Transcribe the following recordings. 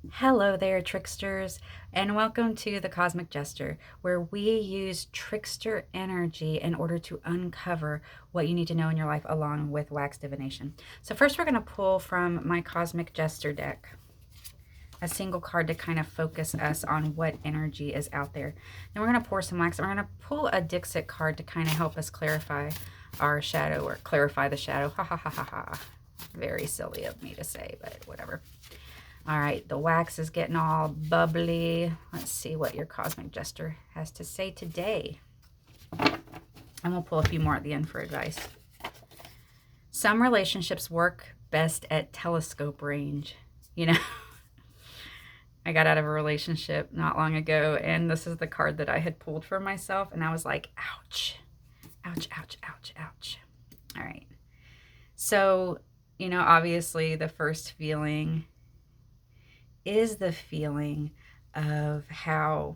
Hello there, tricksters, and welcome to the Cosmic Jester, where we use trickster energy in order to uncover what you need to know in your life along with wax divination. So first we're going to pull from my Cosmic Jester deck a single card to kind of focus us on what energy is out there. Then we're going to pour some wax, and we're going to pull a Dixit card to kind of help us clarify our shadow, or clarify the shadow. Ha ha ha ha ha. Very silly of me to say, but whatever. All right, the wax is getting all bubbly. Let's see what your Cosmic Jester has to say today. And we'll pull a few more at the end for advice. Some relationships work best at telescope range. You know, I got out of a relationship not long ago, and this is the card that I had pulled for myself, and I was like, ouch, ouch, ouch, ouch, ouch. All right. So, obviously the first feeling is the feeling of how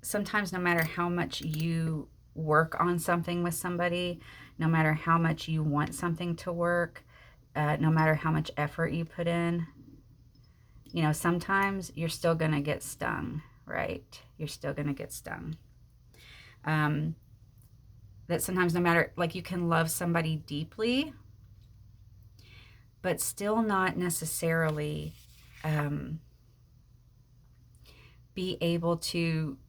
sometimes no matter how much you work on something with somebody, no matter how much you want something to work, no matter how much effort you put in, sometimes you're still going to get stung, right? You're still going to get stung. That sometimes no matter, like, you can love somebody deeply, but still not necessarily be able to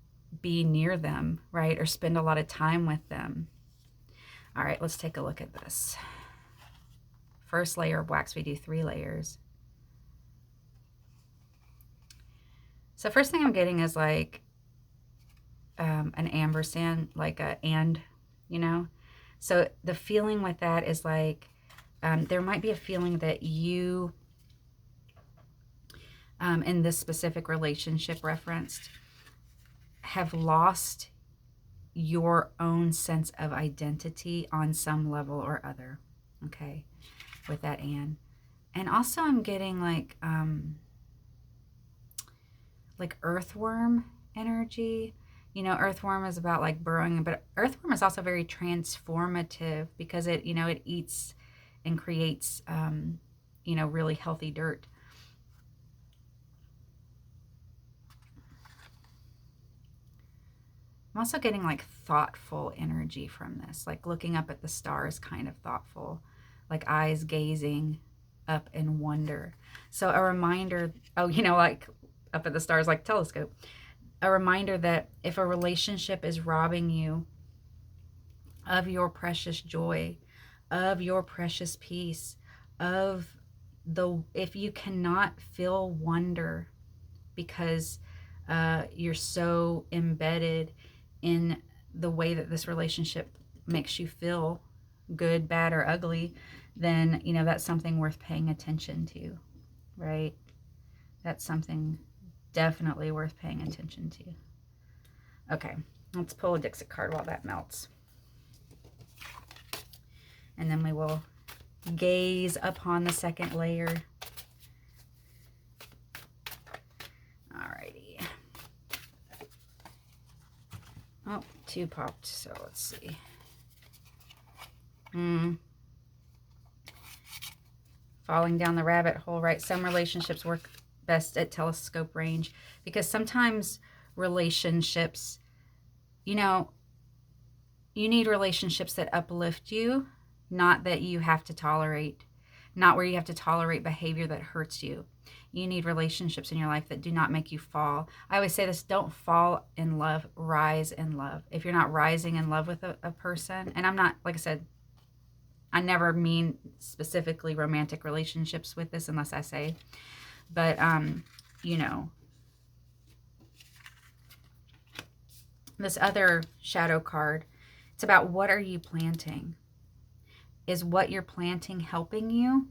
be near them, right? Or spend a lot of time with them. All right, let's take a look at this. First layer of wax, we do 3 layers. So first thing I'm getting is like an ampersand, like a and, So the feeling with that is like, there might be a feeling that you, in this specific relationship referenced, have lost your own sense of identity on some level or other, okay, with that and also I'm getting like earthworm energy. Earthworm is about like burrowing, but earthworm is also very transformative because it eats and creates really healthy dirt. I'm also getting like thoughtful energy from this, like looking up at the stars, kind of thoughtful, like eyes gazing up in wonder. So a reminder, like up at the stars, like telescope, a reminder that if a relationship is robbing you of your precious joy, of your precious peace, if you cannot feel wonder because you're so embedded in the way that this relationship makes you feel, good, bad, or ugly, then that's something worth paying attention to, right? That's something definitely worth paying attention to. Okay, let's pull a Dixit card while that melts, and then we will gaze upon the second layer. Alrighty. Oh, 2 popped, so let's see. Falling down the rabbit hole, right? Some relationships work best at telescope range because sometimes relationships, you need relationships that uplift you, not that you have to tolerate, not where you have to tolerate behavior that hurts you. You need relationships in your life that do not make you fall. I always say this: don't fall in love, rise in love. If you're not rising in love with a person, and I'm not, like I said, I never mean specifically romantic relationships with this unless I say, but, this other shadow card, it's about what are you planting? Is what you're planting helping you?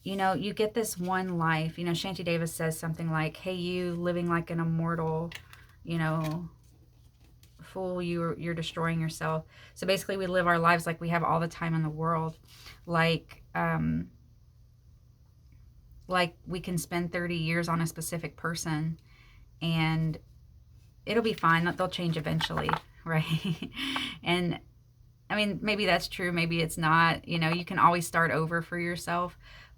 You get this one life. Shanti Davis says something like, hey, you living like an immortal, fool, you're destroying yourself. So basically we live our lives like we have all the time in the world. Like we can spend 30 years on a specific person and it'll be fine. They'll change eventually, right? And I mean, maybe that's true. Maybe it's not. You can always start over for yourself.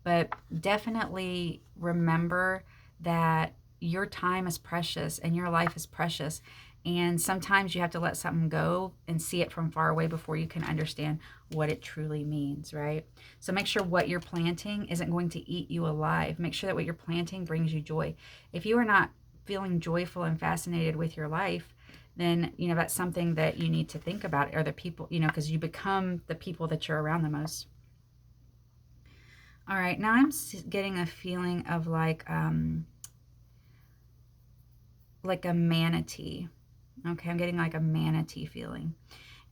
But definitely remember that your time is precious and your life is precious. And sometimes you have to let something go and see it from far away before you can understand what it truly means, right? So make sure what you're planting isn't going to eat you alive. Make sure that what you're planting brings you joy. If you are not feeling joyful and fascinated with your life, then, that's something that you need to think about, are the people, because you become the people that you're around the most. All right, now I'm getting a feeling of like a manatee. Okay, I'm getting like a manatee feeling.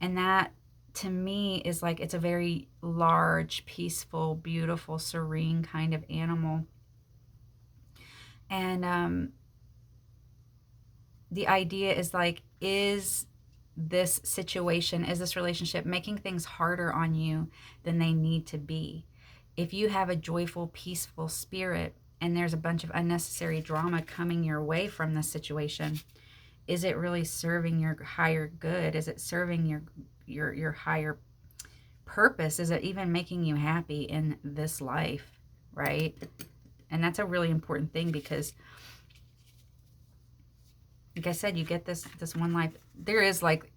And that to me is like, it's a very large, peaceful, beautiful, serene kind of animal. And the idea is like, is this situation, is this relationship making things harder on you than they need to be? If you have a joyful, peaceful spirit and there's a bunch of unnecessary drama coming your way from this situation, is it really serving your higher good? Is it serving your higher purpose? Is it even making you happy in this life, right? And that's a really important thing, because like I said, you get this one life. There is like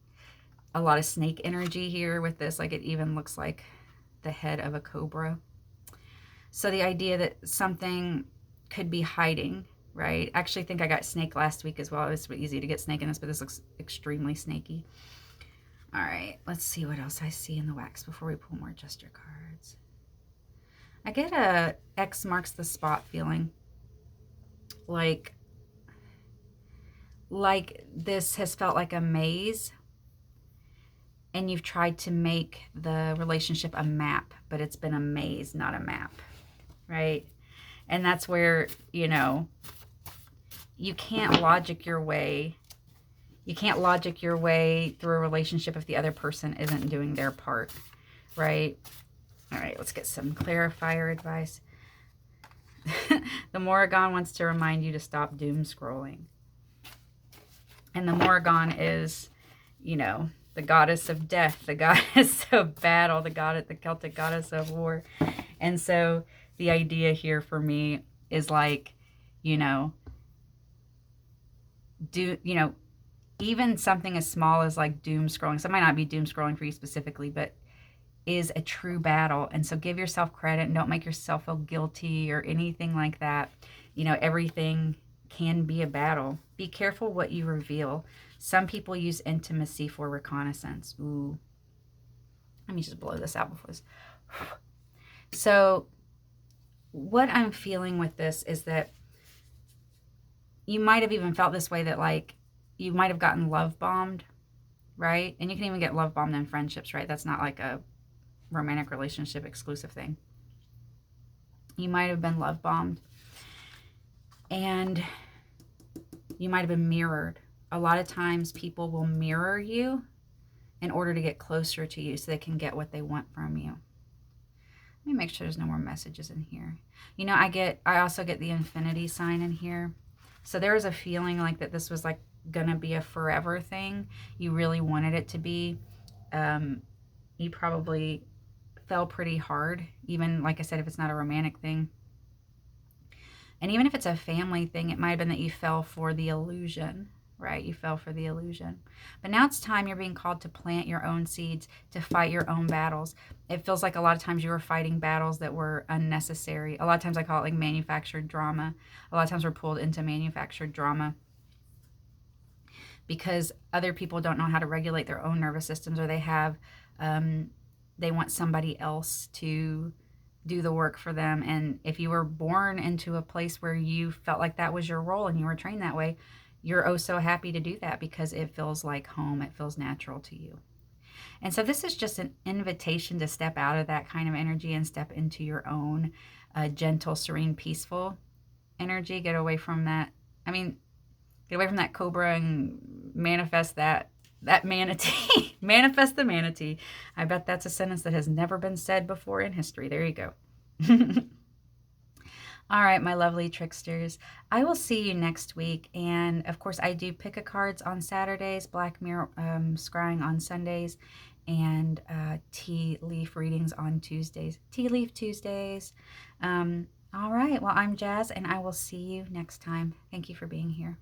a lot of snake energy here with this. Like, it even looks like the head of a cobra. So the idea that something could be hiding, right? I actually think I got snake last week as well. It was easy to get snake in this, but this looks extremely snaky. All right, let's see what else I see in the wax before we pull more Jester cards. I get a X marks the spot feeling. Like this has felt like a maze, and you've tried to make the relationship a map, but it's been a maze, not a map, right? And that's where, you can't logic your way. You can't logic your way through a relationship if the other person isn't doing their part, right? All right, let's get some clarifier advice. The Morrigan wants to remind you to stop doom scrolling. And the Morrigan is, the goddess of death, the goddess of battle, the Celtic goddess of war. And so the idea here for me is like, even something as small as like doom scrolling. So it might not be doom scrolling for you specifically, but is a true battle. And so give yourself credit and don't make yourself feel guilty or anything like that. Everything can be a battle. Be careful what you reveal. Some people use intimacy for reconnaissance. Ooh. Let me just blow this out before this. So what I'm feeling with this is that you might have even felt this way, that like you might have gotten love bombed, right? And you can even get love bombed in friendships, right? That's not like a romantic relationship exclusive thing. You might have been love bombed, and you might have been mirrored. A lot of times people will mirror you in order to get closer to you so they can get what they want from you. Let me make sure there's no more messages in here. I also get the infinity sign in here. So there was a feeling like that this was like gonna be a forever thing. You really wanted it to be. You probably fell pretty hard, even, like I said, if it's not a romantic thing. And even if it's a family thing, it might have been that you fell for the illusion, right? You fell for the illusion. But now it's time. You're being called to plant your own seeds, to fight your own battles. It feels like a lot of times you were fighting battles that were unnecessary. A lot of times I call it like manufactured drama. A lot of times we're pulled into manufactured drama because other people don't know how to regulate their own nervous systems, or they want somebody else to do the work for them. And if you were born into a place where you felt like that was your role and you were trained that way, you're oh so happy to do that because it feels like home. It feels natural to you. And so this is just an invitation to step out of that kind of energy and step into your own gentle, serene, peaceful energy. Get away from that. Get away from that cobra and manifest that manatee. Manifest the manatee. I bet that's a sentence that has never been said before in history. There you go. All right, my lovely tricksters. I will see you next week. And of course, I do pick a cards on Saturdays, Black Mirror scrying on Sundays. and tea leaf readings on Tuesdays. Tea leaf Tuesdays. All right. Well, I'm Jazz, and I will see you next time. Thank you for being here.